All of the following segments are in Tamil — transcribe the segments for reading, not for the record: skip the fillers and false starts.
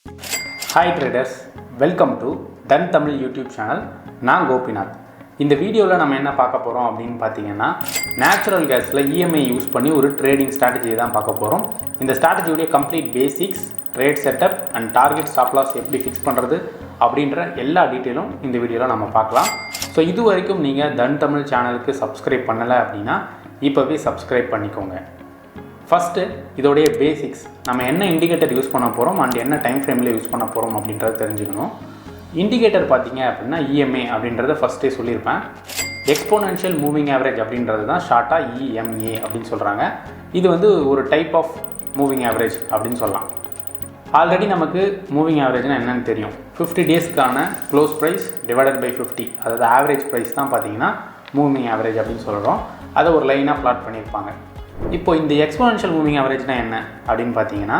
Hi traders, welcome to Dun Tamil YouTube channel. நான் கோபிநாத். இந்த வீடியோவில் நம்ம என்ன பார்க்க போகிறோம் அப்படின்னு பார்த்தீங்கன்னா நேச்சுரல் கேஸில் இஎம்ஐ யூஸ் பண்ணி ஒரு ட்ரேடிங் ஸ்ட்ராட்டஜி தான் பார்க்க போகிறோம். இந்த ஸ்ட்ராட்டஜியுடைய complete basics, trade setup and target stop loss எப்படி ஃபிக்ஸ் பண்ணுறது அப்படின்ற எல்லா டீட்டெயிலும் இந்த வீடியோவில் நம்ம பார்க்கலாம். ஸோ இது வரைக்கும் நீங்கள் தன் தமிழ் சேனலுக்கு சப்ஸ்கிரைப் பண்ணலை அப்படின்னா இப்போவே சப்ஸ்கிரைப் பண்ணிக்கோங்க. ஃபஸ்ட்டு இதோடைய பேசிக்ஸ், நம்ம என்ன இண்டிகேட்டர் யூஸ் பண்ண போகிறோம் அண்ட் என்ன டைம் ஃப்ரேமில் யூஸ் பண்ண போகிறோம் அப்படின்றத தெரிஞ்சுக்கணும். இண்டிகேட்டர் பார்த்தீங்க அப்படின்னா இஎம்ஏ அப்படின்றத ஃபஸ்ட்டே சொல்லியிருப்பேன். எக்ஸ்போனென்ஷியல் மூவிங் ஆவரேஜ் அப்படின்றது தான் ஷார்ட்டாக இஎம்ஏ அப்படின்னு சொல்கிறாங்க. இது வந்து ஒரு டைப் ஆஃப் மூவிங் ஆவரேஜ் அப்படின்னு சொல்லலாம். ஆல்ரெடி நமக்கு மூவிங் ஆவரேஜ்னால் என்னென்னு தெரியும். 50 டேஸ்க்கான க்ளோஸ் ப்ரைஸ் டிவைடட் பை 50, அதாவது ஆவரேஜ் ப்ரைஸ் தான் பார்த்தீங்கன்னா மூவிங் ஆவரேஜ் அப்படின்னு சொல்கிறோம். அதை ஒரு லைனாக பிளாட் பண்ணியிருப்பாங்க. இப்போ இந்த எக்ஸ்போனென்ஷியல் மூவிங் ஆவரேஜ்னால் என்ன அப்படின்னு பார்த்தீங்கன்னா,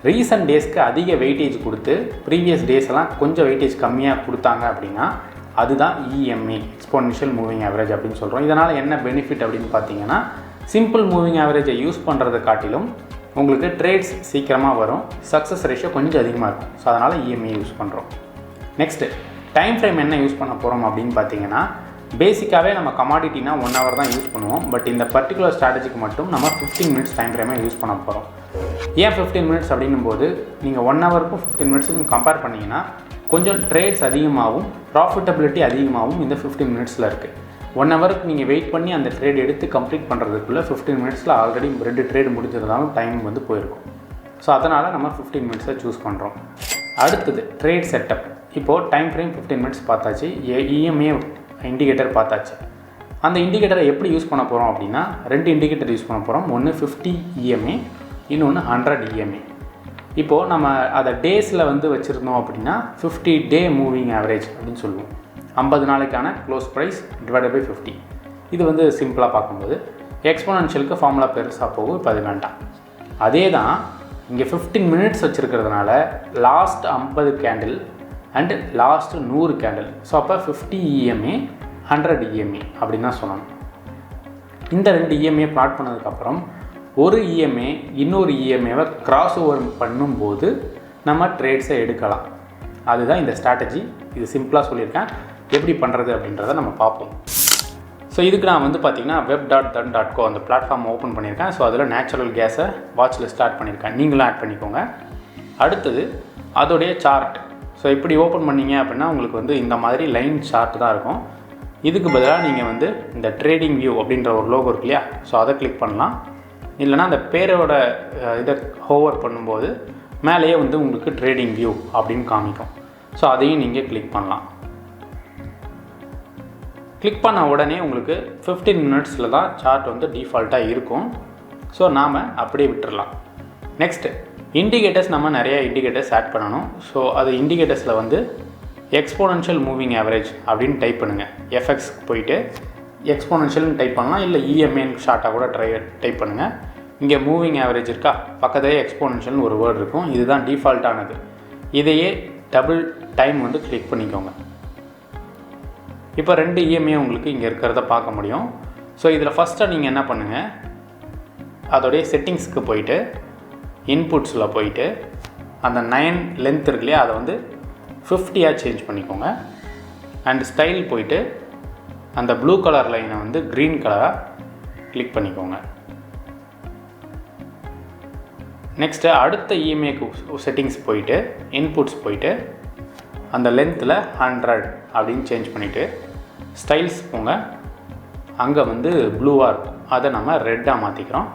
ரீசன்ட் டேஸ்க்கு அதிக வெயிட்டேஜ் கொடுத்து ப்ரீவியஸ் டேஸ் எல்லாம் கொஞ்சம் வெயிட்டேஜ் கம்மியாக கொடுத்தாங்க அப்படின்னா அதுதான் இஎம்ஏ, எக்ஸ்போனென்ஷியல் மூவிங் ஆவரேஜ் அப்படின்னு சொல்கிறோம். இதனால் என்ன பெனிஃபிட் அப்படின்னு பார்த்தீங்கன்னா, சிம்பிள் மூவிங் ஆவரேஜை யூஸ் பண்ணுறதை காட்டிலும் உங்களுக்கு ட்ரேட்ஸ் சீக்கிரமாக வரும், சக்ஸஸ் ரேஷியோ கொஞ்சம் அதிகமாக இருக்கும். ஸோ அதனால் இஎம்ஏ யூஸ் பண்ணுறோம். நெக்ஸ்ட்டு டைம் ஃப்ரேம் என்ன யூஸ் பண்ண போகிறோம் அப்படின்னு பார்த்தீங்கன்னா, பேசிக்காகவே நம்ம கமாடிட்டினா 1 hour தான் யூஸ் பண்ணுவோம். பட் இந்த பர்டிகுலர் ஸ்ட்ராட்டஜிக்கு மட்டும் நம்ம 15 minutes டைம் ஃப்ரேமை யூஸ் பண்ண போகிறோம். ஏன் 15 minutes அப்படின்னும் போது நீங்கள் 1 hourக்கும் 15 minutesக்கும் கம்பேர் பண்ணிங்கன்னா கொஞ்சம் ட்ரேட்ஸ் அதிகமாகவும் ப்ராஃபிட்டபிலிட்டி அதிகமாகவும் இந்த 15 minutesல இருக்குது. 1 hourக்கு நீங்கள் வெயிட் பண்ணி அந்த ட்ரேட் எடுத்து கம்ப்ளீட் பண்ணுறதுக்குள்ளே 15 minutesல ஆல்ரெடி 2 ட்ரேட் முடிஞ்சிருந்தாலும் டைம் வந்து போயிருக்கும். ஸோ அதனால் நம்ம 15 minutesை சூஸ் பண்ணுறோம். அடுத்தது ட்ரேட் செட்டப். இப்போது டைம் ஃப்ரேம் 15 minutes பார்த்தாச்சு, இஎம்ஏ இண்டிகேட்டர் பார்த்தாச்சு. அந்த இண்டிகேட்டரை எப்படி யூஸ் பண்ண போகிறோம் அப்படின்னா 2 இண்டிகேட்டர் யூஸ் பண்ண போகிறோம். ஒன்று 50 இஎம்ஏ, இன்னொன்று 100 இஎம்ஏ. இப்போது நம்ம அதை டேஸில் வந்து வச்சுருந்தோம் அப்படின்னா 50 டே மூவிங் ஆவரேஜ் அப்படின்னு சொல்லுவோம். 50 நாளைக்கான க்ளோஸ் ப்ரைஸ் டிவைடட் பை 50. இது வந்து சிம்பிளாக பார்க்கும்போது எக்ஸ்போனென்ஷியலுக்கு ஃபார்முலா பெருசாக போகும். இப்போ அது வேண்டாம். அதே தான் இங்கே 15 minutes வச்சுருக்கிறதுனால last 50 candle and last 100 candle. So அப்போ 50 இஎம்ஏ 100 இஎம்ஏ அப்படின்னு தான் சொல்லணும். இந்த 2 இஎம்ஏ பிளாட் பண்ணதுக்கப்புறம் ஒரு இஎம்ஏ இன்னொரு இஎம்ஏவை கிராஸ் ஓவர் பண்ணும்போது நம்ம ட்ரேட்ஸை எடுக்கலாம். அதுதான் இந்த ஸ்ட்ராட்டஜி. இது சிம்பிளாக சொல்லியிருக்கேன். எப்படி பண்ணுறது அப்படின்றத நம்ம பார்ப்போம். ஸோ இதுக்கு நான் வந்து பார்த்திங்கன்னா web.dun.co அந்த பிளாட்ஃபார்ம் ஓப்பன் பண்ணியிருக்கேன். ஸோ அதில் நேச்சுரல் கேஸை வாட்சில் ஸ்டார்ட் பண்ணியிருக்கேன். நீங்களும் ஆட் பண்ணிக்கோங்க. அடுத்தது அதோடைய சார்ட். ஸோ இப்படி ஓப்பன் பண்ணிங்க அப்படின்னா உங்களுக்கு வந்து இந்த மாதிரி லைன் சார்ட் தான் இருக்கும். இதுக்கு பதிலாக நீங்கள் வந்து இந்த ட்ரேடிங் வியூ அப்படின்ற ஒரு லோகோ இருக்கு இல்லையா, ஸோ அதை கிளிக் பண்ணலாம். இல்லைனா அந்த பேரோட இதை ஹோவர் பண்ணும்போது மேலேயே வந்து உங்களுக்கு ட்ரேடிங் வியூ அப்படின்னு காமிக்கும். ஸோ அதையும் நீங்கள் கிளிக் பண்ணலாம். கிளிக் பண்ண உடனே உங்களுக்கு 15 minutesல தான் சார்ட் வந்து டிஃபால்ட்டாக இருக்கும். ஸோ நாம் அப்படியே விட்டுடலாம். நெக்ஸ்ட்டு இண்டிகேட்டர்ஸ், நம்ம நிறைய இண்டிகேட்டர்ஸ் ஆட் பண்ணணும். ஸோ அது இண்டிகேட்டர்ஸில் வந்து எக்ஸ்போனென்ஷியல் மூவிங் ஆவரேஜ் அப்படின்னு டைப் பண்ணுங்கள். எஃப்எக்ஸ்க்கு போயிட்டு எக்ஸ்போனென்ஷியல்னு டைப் பண்ணலாம், இல்லை இஎம்ஏன்னு ஷார்ட்டாக கூட டைப் பண்ணுங்கள். இங்கே மூவிங் ஆவரேஜ் இருக்கா, பக்கத்திலே எக்ஸ்போனென்ஷியல்னு ஒரு வேர்டு இருக்கும். இதுதான் டிஃபால்ட்டானது. இதையே டபுள் டைம் வந்து கிளிக் பண்ணிக்கோங்க. இப்போ 2 இஎம்ஏ உங்களுக்கு இங்கே இருக்கிறத பார்க்க முடியும். ஸோ இதில் ஃபஸ்ட்டாக நீங்கள் என்ன பண்ணுங்கள், அதோடைய செட்டிங்ஸ்க்கு போயிட்டு இன்புட்ஸில் போயிட்டு அந்த 9 லென்த் இருக்கு இல்லையா, அதை வந்து 50 சேஞ்ச் பண்ணிக்கோங்க. அண்ட் ஸ்டைல் போயிட்டு அந்த ப்ளூ கலர் லைனை வந்து க்ரீன் கலராக கிளிக் பண்ணிக்கோங்க. நெக்ஸ்ட்டு அடுத்த இஎம்ஏக்கு செட்டிங்ஸ் போயிட்டு இன்புட்ஸ் போயிட்டு அந்த லென்த்தில் 100 அப்படின்னு சேஞ்ச் பண்ணிவிட்டு ஸ்டைல்ஸ் போங்க. அங்கே வந்து ப்ளூவாக இருக்கும், அதை நம்ம ரெட்டாக மாற்றிக்கிறோம்.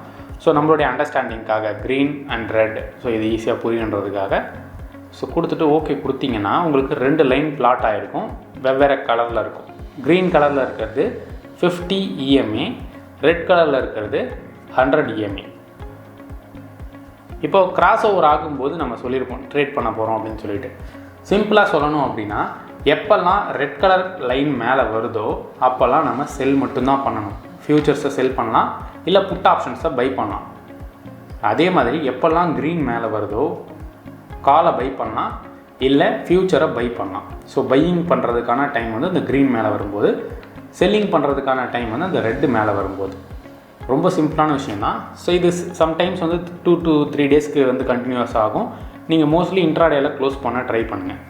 ஸோ நம்மளுடைய அண்டர்ஸ்டாண்டிங்காக க்ரீன் அண்ட் ரெட், ஸோ இது ஈஸியாக புரியுன்றதுக்காக ஸோ கொடுத்துட்டு ஓகே கொடுத்தீங்கன்னா உங்களுக்கு 2 லைன் பிளாட் ஆகிருக்கும். வெவ்வேறு கலரில் இருக்கும். க்ரீன் கலரில் இருக்கிறது 50 இஎம்ஏ, ரெட் கலரில் இருக்கிறது 100 இஎம்ஏ. இப்போது கிராஸ் ஓவர் ஆகும்போது நம்ம சொல்லியிருப்போம் ட்ரேட் பண்ண போகிறோம் அப்படின்னு சொல்லிட்டு. சிம்பிளாக சொல்லணும் அப்படின்னா, எப்போல்லாம் ரெட் கலர் லைன் மேலே வருதோ அப்போல்லாம் நம்ம செல் மட்டும்தான் பண்ணணும். ஃப்யூச்சர்ஸை செல் பண்ணலாம், இல்லை புட் ஆப்ஷன்ஸை பை பண்ணலாம். அதே மாதிரி எப்போல்லாம் க்ரீன் மேலே வருதோ காலை பை பண்ணலாம், இல்லை ஃப்யூச்சரை பை பண்ணலாம். ஸோ பையிங் பண்ணுறதுக்கான டைம் வந்து இந்த க்ரீன் மேலே வரும்போது, செல்லிங் பண்ணுறதுக்கான டைம் வந்து அந்த ரெட்டு மேலே வரும்போது. ரொம்ப சிம்பிளான விஷயம் தான். ஸோ இது சம்டைம்ஸ் வந்து 2 to 3 டேஸ்க்கு வந்து கண்டினியூஸ் ஆகும். நீங்கள் மோஸ்ட்லி இன்ட்ராடேயில் க்ளோஸ் பண்ண ட்ரை பண்ணுங்கள்.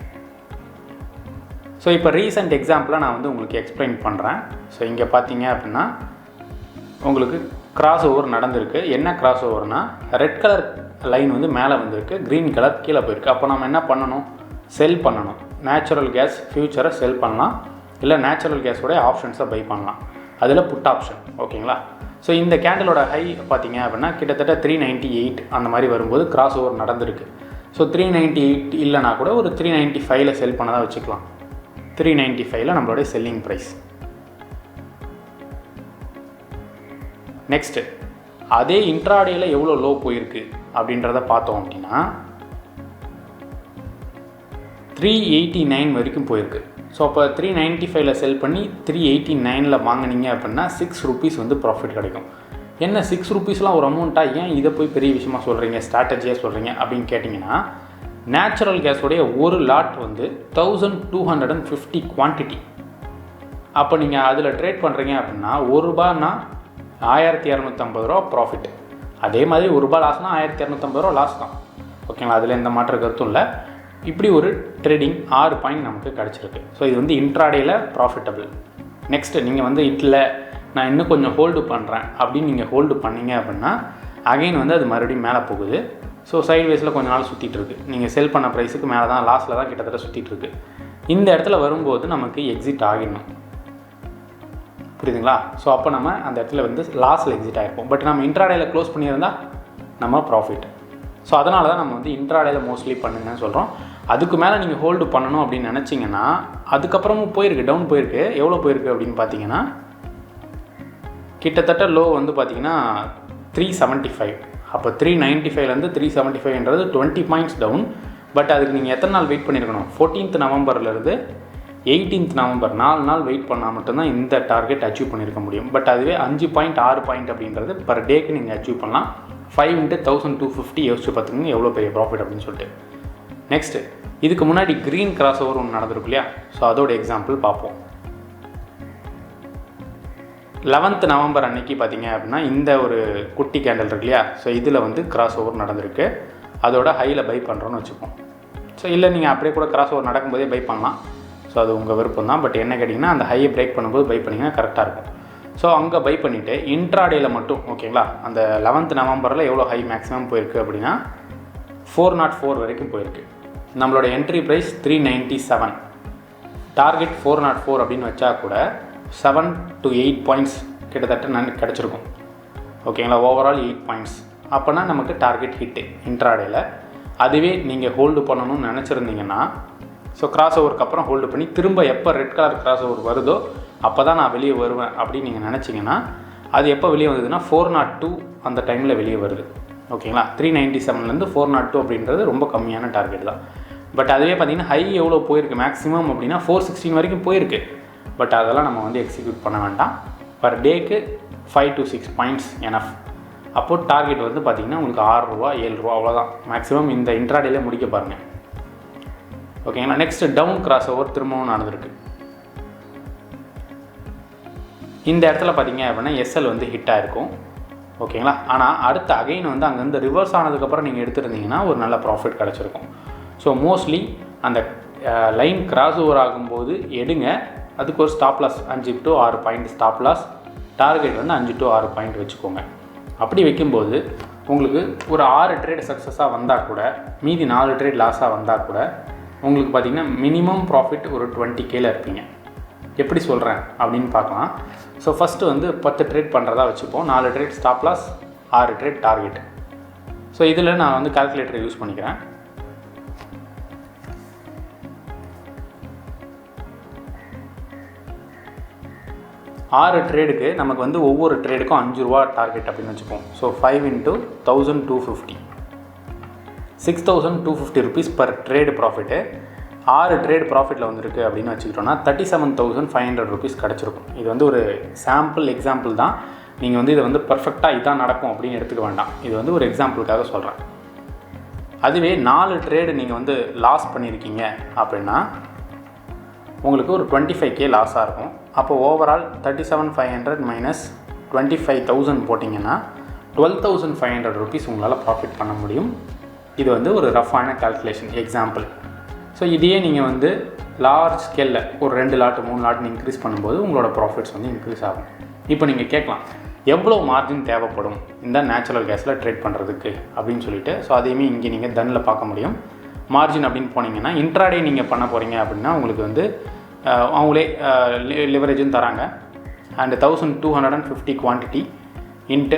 ஸோ இப்போ ரீசெண்ட் எக்ஸாம்பிளாக நான் வந்து உங்களுக்கு எக்ஸ்பிளைன் பண்ணுறேன். ஸோ இங்கே பார்த்தீங்க அப்படின்னா உங்களுக்கு கிராஸ் ஓவர் நடந்திருக்கு. என்ன கிராஸ் ஓவர்னால் ரெட் கலர் லைன் வந்து மேலே வந்திருக்கு, க்ரீன் கலர் கீழே போயிருக்கு. அப்போ நம்ம என்ன பண்ணணும்? செல் பண்ணணும். நேச்சுரல் கேஸ் ஃப்யூச்சரை செல் பண்ணலாம், இல்லை நேச்சுரல் கேஸோடைய ஆப்ஷன்ஸை பை பண்ணலாம். அதில் புட் ஆப்ஷன். ஓகேங்களா? ஸோ இந்த கேண்டலோட ஹை பார்த்தீங்க அப்படின்னா கிட்டத்தட்ட 398 அந்த மாதிரி வரும்போது கிராஸ் ஓவர் நடந்திருக்கு. ஸோ 398 இல்லைனா கூட ஒரு 395ல் செல் பண்ணதாக வச்சுக்கலாம். 395ல் நம்மளுடைய செல்லிங் ப்ரைஸ். நெக்ஸ்ட்டு அதே இன்ட்ராடேயில் எவ்வளோ லோ போயிருக்கு அப்படின்றத பார்த்தோம் அப்படின்னா 389 வரைக்கும் போயிருக்கு. ஸோ அப்போ 395ல் செல் பண்ணி 389ல் வாங்கினீங்க அப்படின்னா 6 ரூபீஸ் வந்து ப்ராஃபிட் கிடைக்கும். என்ன 6 ரூபீஸ்லாம் ஒரு அமௌண்ட்டாக, ஏன் இதை போய் பெரிய விஷயமாக சொல்கிறீங்க, ஸ்ட்ராட்டஜியாக சொல்கிறீங்க அப்படின்னு கேட்டிங்கன்னா, நேச்சுரல் கேஸோடைய ஒரு லாட் வந்து 1250 குவான்டிட்டி. அப்போ நீங்கள் அதில் ட்ரேட் பண்ணுறீங்க அப்படின்னா ₹1 1250 ப்ராஃபிட். அதே மாதிரி ₹1 லாஸ்னால் 1250 லாஸ் தான். ஓகேங்களா? அதில் எந்த மாற்ற கருத்தும் இல்லை. இப்படி ஒரு ட்ரேடிங் 6 பாயிண்ட் நமக்கு கிடச்சிருக்கு. ஸோ இது வந்து இன்ட்ராடேயில் ப்ராஃபிட்டபிள். நெக்ஸ்ட்டு நீங்கள் வந்து இல்லை நான் இன்னும் கொஞ்சம் ஹோல்டு பண்ணுறேன் அப்படின்னு நீங்கள் ஹோல்டு பண்ணிங்க அப்படின்னா அகைன் வந்து அது மறுபடியும் மேலே போகுது. ஸோ சைட்வேஸில் கொஞ்ச நாள் சுற்றிட்டு இருக்குது. நீங்கள் செல் பண்ண ப்ரைஸுக்கு மேலே தான், லாஸில் தான் கிட்டத்தட்ட சுற்றிட்டு இருக்குது. இந்த இடத்துல வரும்போது நமக்கு எக்ஸிட் ஆகிடணும். புரியுதுங்களா? ஸோ அப்போ நம்ம அந்த இடத்துல வந்து லாஸில் எக்ஸிட் ஆகிருப்போம். பட் நம்ம இன்ட்ராடேயில் க்ளோஸ் பண்ணியிருந்தால் நம்ம ப்ராஃபிட். ஸோ அதனால தான் நம்ம வந்து இன்ட்ராடேயில் மோஸ்ட்லி பண்ணுங்கன்னு சொல்கிறோம். அதுக்கு மேலே நீங்கள் ஹோல்டு பண்ணணும் அப்படின்னு நினச்சிங்கன்னா, அதுக்கப்புறமும் போயிருக்கு, டவுன் போயிருக்கு. எவ்வளோ போயிருக்கு அப்படின்னு பார்த்தீங்கன்னா கிட்டத்தட்ட லோ வந்து பார்த்தீங்கன்னா 375. அப்போ 395லேருந்து 375ன்றது 20 பாயிண்ட்ஸ் டவுன். பட் அதுக்கு நீங்கள் எத்தனை நாள் வெயிட் பண்ணியிருக்கணும்? 14th நவம்பர்லேருந்து 18th நவம்பர் 4 நாள் வெயிட் பண்ணால் மட்டும்தான் இந்த டார்கெட் அச்சீவ் பண்ணியிருக்க முடியும். பட் அதுவே 5 பாயிண்ட் 6 பாயிண்ட் அப்படின்றது பர் டேக்கு நீங்கள் அச்சீவ் பண்ணலாம். 5 × 1250 யோசிச்சு பார்த்துக்கோங்க எவ்வளோ பெரிய ப்ராஃபிட் அப்படின்னு சொல்லிட்டு. நெக்ஸ்ட்டு இதுக்கு முன்னாடி க்ரீன் கிராஸ் ஓவர் ஒன்று நடந்திருக்கு இல்லையா? ஸோ அதோட எக்ஸாம்பிள் பார்ப்போம். 11th நவம்பர் அன்னைக்கு பார்த்தீங்க அப்படின்னா இந்த ஒரு குட்டி கேண்டல் இருக்கு இல்லையா? ஸோ இதில் வந்து கிராஸ் ஓவர் நடந்திருக்கு. அதோட ஹையில் பை பண்ணுறோன்னு வச்சுப்போம். ஸோ இல்லை நீங்கள் அப்படியே கூட கிராஸ் ஓவர் நடக்கும்போதே பை பண்ணலாம். ஸோ அது உங்கள் விருப்பம் தான். பட் என்ன கேட்டிங்கன்னா அந்த ஹையை பிரேக் பண்ணும்போது பை பண்ணிங்கன்னா கரெக்டாக இருக்கும். ஸோ அங்கே பை பண்ணிவிட்டு இன்ட்ராடேயில் மட்டும் ஓகேங்களா, அந்த 11th நவம்பரில் எவ்வளோ ஹை மேக்ஸிமம் போயிருக்கு அப்படின்னா 404 வரைக்கும் போயிருக்கு. நம்மளோட என்ட்ரி ப்ரைஸ் 397, டார்கெட் 404 அப்படின்னு வச்சா கூட 7 to 8 பாயிண்ட்ஸ் கிட்டத்தட்ட கிடச்சிருக்கும். ஓகேங்களா? Overall 8 points. அப்போனா நமக்கு டார்கெட் ஹிட்டு இன்ட்ராடேயில். அதுவே நீங்கள் ஹோல்டு பண்ணணும்னு நினச்சிருந்தீங்கன்னா, ஸோ கிராஸ் ஓவருக்கு அப்புறம் ஹோல்டு பண்ணி திரும்ப எப்போ ரெட் கலர் கிராஸ் ஓவர் வருதோ அப்போ தான் நான் வெளியே வருவேன் அப்படின்னு நீங்கள் நினச்சிங்கன்னா, அது எப்போ வெளியே வந்ததுன்னா 402 அந்த டைமில் வெளியே வருது. ஓகேங்களா? 397லேருந்து 402 அப்படின்றது ரொம்ப கம்மியான டார்கெட் தான். பட் அதுவே பார்த்திங்கன்னா ஹை எவ்வளோ போயிருக்கு மேக்ஸிமம் அப்படின்னா 416 வரைக்கும் போயிருக்கு. பட் அதெல்லாம் நம்ம வந்து எக்ஸிக்யூட் பண்ண வேண்டாம். பர் டேக்கு 5 to 6 பாயிண்ட்ஸ் எனஃப். அப்போது டார்கெட் வந்து பார்த்திங்கன்னா உங்களுக்கு ₹6 ₹7 அவ்வளோதான் மேக்ஸிமம் இந்த இன்ட்ராடேலே முடிக்க பாருங்கள். ஓகேங்களா? நெக்ஸ்ட்டு டவுன் கிராஸ் ஓவர் திரும்பவும் நடந்திருக்கு. இந்த இடத்துல பார்த்தீங்க அப்படின்னா எஸ்எல் வந்து ஹிட் ஆகிருக்கும். ஓகேங்களா? ஆனால் அடுத்த அகைன் வந்து அங்கேருந்து ரிவர்ஸ் ஆனதுக்கப்புறம் நீங்கள் எடுத்துருந்தீங்கன்னா ஒரு நல்ல ப்ராஃபிட் கிடச்சிருக்கும். ஸோ மோஸ்ட்லி அந்த லைன் கிராஸ் ஓவர் ஆகும்போது எடுங்க. அதுக்கு ஒரு stop loss 5 to 6 point stop loss, target வந்து 5 to 6 பாயிண்ட் வச்சுக்கோங்க. அப்படி வைக்கும்போது உங்களுக்கு ஒரு 6 ட்ரேட் சக்ஸஸாக வந்தால் கூட மீதி 4 ட்ரேட் லாஸாக வந்தால் கூட உங்களுக்கு பார்த்திங்கன்னா மினிமம் ப்ராஃபிட் ஒரு 20Kல இருப்பீங்க. எப்படி சொல்கிறேன் அப்படின்னு பார்க்கலாம். ஸோ ஃபஸ்ட்டு வந்து 10 ட்ரேட் பண்ணுறதா வச்சுப்போம். 4 trade stop loss, 6 trade target. So இதில் நான் வந்து கால்குலேட்டரை யூஸ் பண்ணிக்கிறேன். ஆறு ட்ரேடுக்கு நமக்கு வந்து ஒவ்வொரு ட்ரேடுக்கும் ₹5 டார்கெட் அப்படின்னு வச்சுப்போம். So 5 × 1250 ₹6,250 per trade profit. 6 trade ப்ராஃபிட்டில் வந்துருக்கு அப்படின்னு வச்சுக்கிட்டோன்னா ₹37,500 கிடச்சிருக்கும். இது வந்து ஒரு சாம்பிள் எக்ஸாம்பிள் தான். நீங்கள் வந்து இதை வந்து பர்ஃபெக்டாக இதான் நடக்கும் அப்படின்னு எடுத்துக்க வேண்டாம். இது வந்து ஒரு எக்ஸாம்பிளுக்காக சொல்கிறேன். அதுவே 4 ட்ரேடு நீங்கள் வந்து லாஸ் பண்ணியிருக்கீங்க அப்படின்னா உங்களுக்கு ஒரு 25K லாஸாக இருக்கும். அப்போ ஓவரால் 37,500 மைனஸ் 25,000 போட்டிங்கன்னா ₹12,500 உங்களால் ப்ராஃபிட் பண்ண முடியும். இது வந்து ஒரு ரஃபான கால்குலேஷன் எக்ஸாம்பிள். ஸோ இதையே நீங்கள் வந்து லார்ஜ் ஸ்கேலில் ஒரு 2 லாட் 3 லாட்னு இன்க்ரீஸ் பண்ணும்போது உங்களோட ப்ராஃபிட்ஸ் வந்து இன்க்ரீஸ் ஆகும். இப்போ நீங்கள் கேட்கலாம், எவ்வளோ மார்ஜின் தேவைப்படும் இந்த நேச்சுரல் கேஸில் ட்ரேட் பண்ணுறதுக்கு அப்படின்னு சொல்லிட்டு. ஸோ அதையுமே இங்கே நீங்கள் தன்னில் பார்க்க முடியும். மார்ஜின் அப்படின்னு போனீங்கன்னா இன்ட்ராடே நீங்கள் பண்ண போகிறீங்க அப்படின்னா உங்களுக்கு வந்து அவங்களே லிவரேஜும் தராங்க. அண்ட் 1250 குவான்டிட்டி இன்ட்டு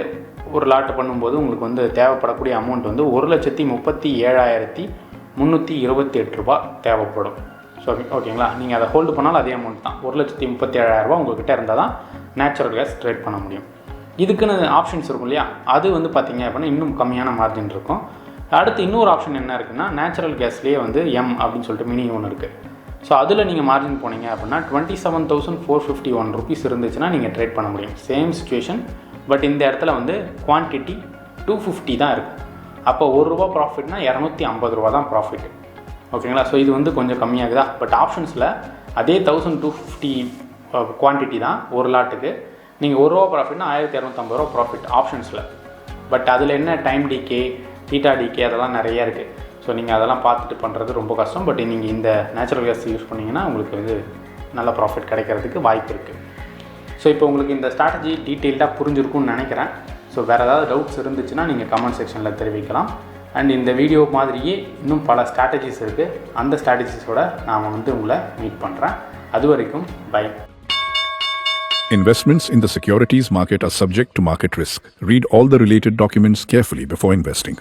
ஒரு லாட்டு பண்ணும்போது உங்களுக்கு வந்து தேவைப்படக்கூடிய அமௌண்ட் வந்து 1,37,328 ரூபா தேவைப்படும். ஸோ ஓகேங்களா, நீங்கள் அதை ஹோல்டு பண்ணாலும் அதே அமௌண்ட் தான். 1,37,000 ரூபா உங்கள்கிட்ட இருந்தால் தான் நேச்சுரல் கேஸ் ட்ரேட் பண்ண முடியும். இதுக்குன்னு ஆப்ஷன்ஸ் இருக்கும் இல்லையா, அது வந்து பார்த்திங்க அப்படின்னா இன்னும் கம்மியான மார்ஜின் இருக்கும். அடுத்து இன்னொரு ஆப்ஷன் என்ன இருக்குன்னா, நேச்சுரல் கேஸ்லேயே வந்து எம் அப்படின்னு சொல்லிட்டு மினி ஒன்று இருக்குது. ஸோ அதில் நீங்கள் மார்ஜின் போனீங்க அப்படின்னா 27,451 ருபீஸ் இருந்துச்சுன்னா நீங்கள் ட்ரேட் பண்ண முடியும். சேம் சிச்சுவேஷன், பட் இந்த இடத்துல வந்து குவான்டிட்டி 250 தான் இருக்குது. அப்போ ₹1 ப்ராஃபிட்னா ₹250 தான் ப்ராஃபிட். ஓகேங்களா, ஸோ இது வந்து கொஞ்சம் கம்மியாகுதா. பட் ஆப்ஷன்ஸில் அதே 1250 குவான்டிட்டி தான் ஒரு லாட்டுக்கு. நீங்கள் ₹1 ப்ராஃபிட்னா ₹1250 ப்ராஃபிட் ஆப்ஷன்ஸில். பட் அதில் என்ன டைம் டிகே, தீட்டா டிகே அதெல்லாம் நிறையா இருக்குது. ஸோ நீங்கள் அதெல்லாம் பார்த்துட்டு பண்ணுறது ரொம்ப கஷ்டம். பட் நீங்கள் இந்த நேச்சுரல் கேஸ் யூஸ் பண்ணிங்கன்னா உங்களுக்கு வந்து நல்ல ப்ராஃபிட் கிடைக்கிறதுக்கு வாய்ப்பு இருக்குது. ஸோ இப்போ உங்களுக்கு இந்த ஸ்ட்ராட்டஜி டீட்டெயில்டாக புரிஞ்சிருக்கும்னு நினைக்கிறேன். ஸோ வேறு ஏதாவது டவுட்ஸ் இருந்துச்சுன்னா நீங்கள் கமெண்ட் செக்ஷனில் தெரிவிக்கலாம். அண்ட் இந்த வீடியோ மாதிரியே இன்னும் பல ஸ்ட்ராட்டஜிஸ் இருக்குது. அந்த ஸ்ட்ராட்டஜிஸோட நான் வந்து உங்களை மீட் பண்ணுறேன். அது வரைக்கும் by. Investments in the securities market are subject to market risk. Read all the related documents carefully before investing.